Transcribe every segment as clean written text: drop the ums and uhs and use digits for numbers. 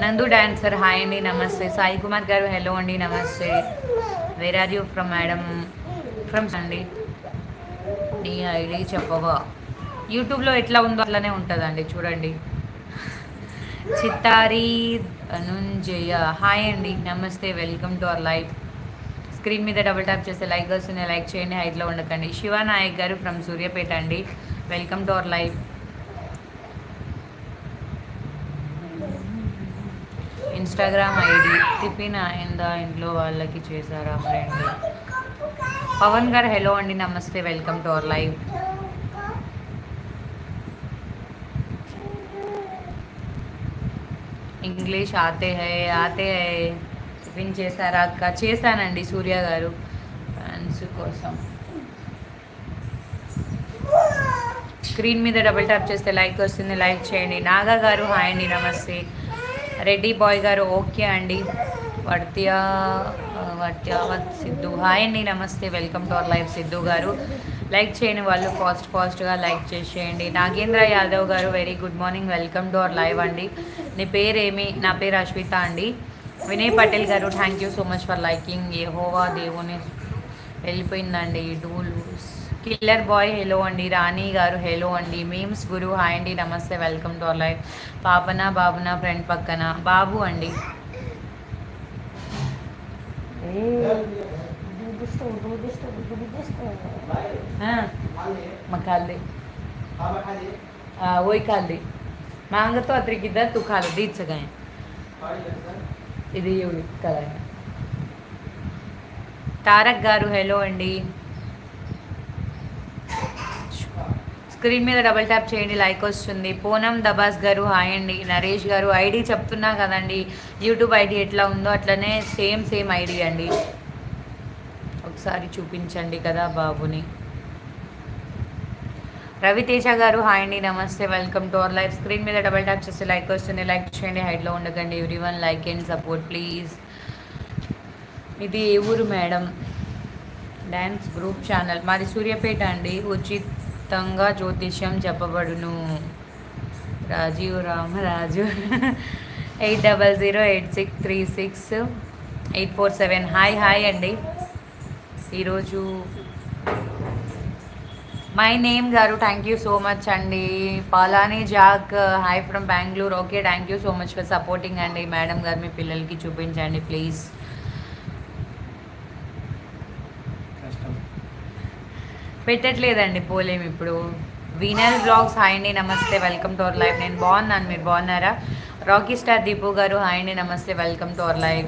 నందు dancer hi అండి నమస్తే. సాయి కుమార్ గారు హలో అండి నమస్తే. Where are you from madam? From అండి. నీ ఐడి చెప్పవా? యూట్యూబ్లో ఎట్లా ఉందో అట్లనే ఉంటుందండి చూడండి. చిత్తారి ధనుంజయ హాయ్ అండి నమస్తే, welcome to our live. Screen మీద డబుల్ ట్యాప్ చేస్తే లైక్ వస్తుంది, లైక్ చేయండి, హైట్లో ఉండకండి. శివానాయక్ గారు ఫ్రమ్ సూర్యాపేట అండి, welcome to our live. Instagram ID tiffin అయిందా, ఇంట్లో వాళ్ళకి చేశారా ఫ్రెండ్? పవన్ గారు హలో అండి నమస్తే, welcome to our live. English ఆతే హై ఆతే హై. టిఫిన్ చేశారా అక్క? చేశానండి సూర్య గారు, ఫ్యాన్స్ కోసం. స్క్రీన్ మీద డబుల్ ట్యాప్ చేస్తే లైక్ వస్తుంది, లైక్ చేయండి. నాగా గారు హాయ్ అండి నమస్తే. రెడ్డి బాయ్ గారు ఓకే అండి. వర్త్యా వర్త్యావత్ సిద్ధు హాయ్ అండి నమస్తే, welcome to our live. Siddhu గారు లైక్ చేయని వాళ్ళు ఫాస్ట్గా లైక్ చేసేయండి. నాగేంద్ర యాదవ్ గారు very good morning, welcome to our live అండి. నీ పేరేమి? నా పేరు అశ్విత అండి. వినయ్ పటేల్ గారు thank you so much for liking. Jehovah దేవుని వెళ్ళిపోయిందండి డూలు. కిల్లర్ బాయ్ హలో అండి. రాణి గారు హలో అండి. మీమ్స్ గురు హాయ్ అండి నమస్తే, వెల్కమ్ టు అవర్ లైవ్. పాపన బాబున ఫ్రెండ్ పక్కన బాబు అండి. खा ले वही खा ले मांग तो अतरिकिद्दा तू खा ले दीच गए ఇది కదా. తారక్ గారు హలో అండి. స్క్రీన్ మీద డబల్ ట్యాప్ చేయండి, లైక్ వస్తుంది. పూనం దబాస్ గారు హాయ్ అండి. నరేష్ గారు ఐడి చెప్తున్నా కదండి, యూట్యూబ్ ఐడి ఎట్లా ఉందో అట్లనే సేమ్ ఐడి అండి. ఒకసారి చూపించండి కదా బాబుని. రవితేజ గారు హాయ్ అండి నమస్తే, welcome to our live. Screen మీద డబల్ ట్యాప్ చేస్తే లైక్ వస్తుంది, లైక్ చేయండి, హైట్లో ఉండకండి. Everyone like and support please. ఇది ఏ ఊరు మేడం? డ్యాన్స్ గ్రూప్ ఛానల్ మాది సూర్యాపేట అండి. ఉచితంగా జ్యోతిష్యం చెప్పబడును. రాజీవ్ రామరాజు 8008636847 హాయ్ అండి. ఈరోజు మై నేమ్ గారు థ్యాంక్ యూ సో మచ్ అండి. పాలాని Jack hi from Bengaluru. Okay thank you so much for supporting అండి. మేడం గారు మీ పిల్లలకి చూపించండి ప్లీజ్. పెట్టట్లేదండి, పోలేము ఇప్పుడు. వీనల్ బ్లాగ్స్ హాయ్ అండి నమస్తే, వెల్కమ్ టు అవర్ లైవ్. నేను బాగున్నాను, మీరు బాగున్నారా? రాకీ స్టార్ దీపు గారు హాయ్ అండి నమస్తే, welcome to our live.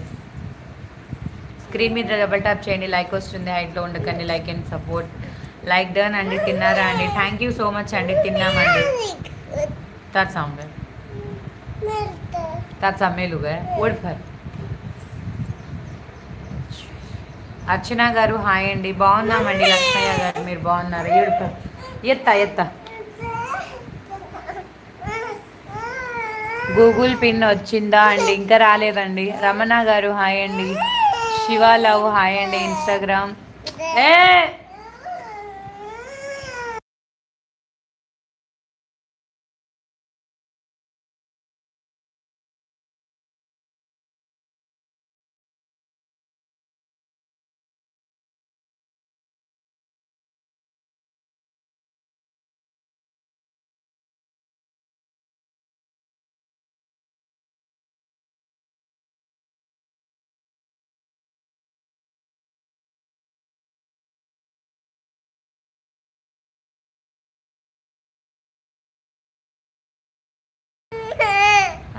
Screen మీద డబల్ ట్యాప్ చేయండి, లైక్ వస్తుంది, హైట్లో ఉండకండి, like and support. Like done అండి. తిన్నారా అండి? థ్యాంక్ యూ సో మచ్ అండి, తిన్నామండి. తత్సమ్మేలుగా ఓడిపారు. అర్చన గారు హాయ్ అండి. బాగున్నామండి లక్ష్మయ్య గారు, మీరు బాగున్నారు? ఏడుపారు. ఎత్త గూగుల్ పిన్ వచ్చిందా అండి? ఇంకా రాలేదండి. రమణ గారు హాయ్ అండి. శివ లవ్ హాయ్ అండి. Instagram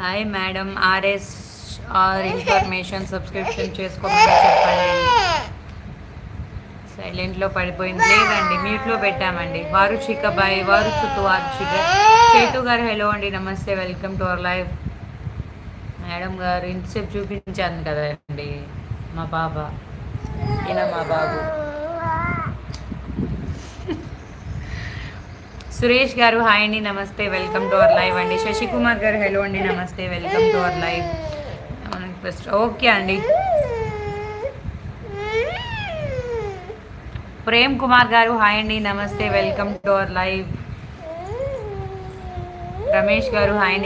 hi madam. RSR information subscription చేసుకోమని చెప్పండి. సైలెంట్లో పడిపోయింది. లేదండి, మ్యూట్లో పెట్టామండి. వారుచిక బాయ్ వారుచిక చేతు గారు హలో అండి నమస్తే, welcome to our live. Madam గారు ఇంతసేపు చూపించాను కదండి మా పాప, ఈయన మా బాబు. సురేష్ గారు హాయ్ అండి నమస్తే, వెల్కమ్ టు అవర్ లైవ్ అండి. శశికుమార్ గారు హలో అండి నమస్తే, welcome to our live. Okay అండి. ప్రేమ్ కుమార్ గారు హాయ్ అండి నమస్తే, welcome to our live. Ramesh గారు హాయ్.